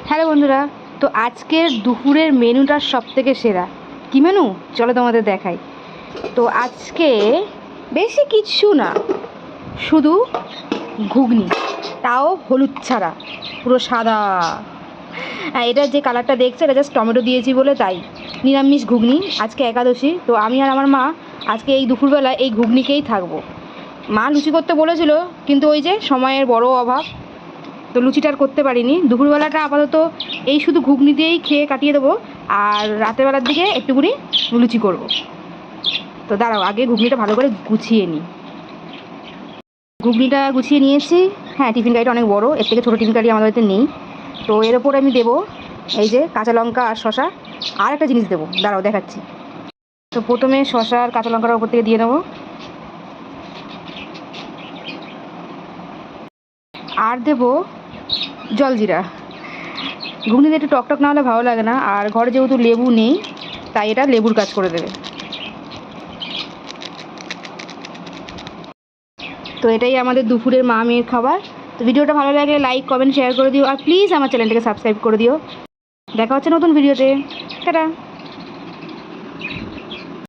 Hello বন্ধুরা, তো আজকের দুপুরের মেনুটা সবথেকে সেরা। কী মেনু চলো তোমাদের দেখাই। তো আজকে বেশি কিছু না, শুধু ঘুগনি, তাও হলুদ ছাড়া, পুরো সাদা। হ্যাঁ, এটা যে কালারটা দেখছে এটা জাস্ট টমেটো দিয়েছি বলে, তাই নিরামিষ ঘুগনি। আজকে একাদশী, তো আমি আর আমার মা আজকে এই দুপুরবেলা এই ঘুগনিকেই থাকবো। মা লুচি করতে বলেছিল, কিন্তু ওই যে সময়ের বড় অভাব, তো লুচিটা আর করতে পারিনি। দুপুরবেলাটা আপাতত এই শুধু ঘুগনি দিয়েই খেয়ে কাটিয়ে দেবো, আর রাতের বেলার দিকে একটুকুনি লুচি করব। তো দাঁড়াও, আগে ঘুগনিটা ভালো করে গুছিয়ে নিই। ঘুগনিটা গুছিয়ে নিয়েছি। হ্যাঁ, টিফিন গাড়িটা অনেক বড়, এর থেকে ছোটো টিফিন গাড়ি আমাদের বাড়িতে নেই। তো এর ওপর আমি দেবো এই যে কাঁচা লঙ্কা আর শশা, আর একটা জিনিস দেবো, দাঁড়াও দেখাচ্ছি। তো প্রথমে শশা আর কাঁচা লঙ্কার ওপর থেকে দিয়ে দেবো, আর দেবো জলজিরা। ঘুগনিতে একটু টকটক না হলে ভালো লাগে না, আর ঘরে যেহেতু লেবু নেই তাই এটা লেবুর কাজ করে দেবে। তো এটাই আমাদের দুপুরের মা মেয়ের খাবার। তো ভিডিওটা ভালো লাগলে লাইক কমেন্ট শেয়ার করে দিও, আর প্লিজ আমার চ্যানেলটাকে সাবস্ক্রাইব করে দিও। দেখা হচ্ছে নতুন ভিডিওতে। টাটা।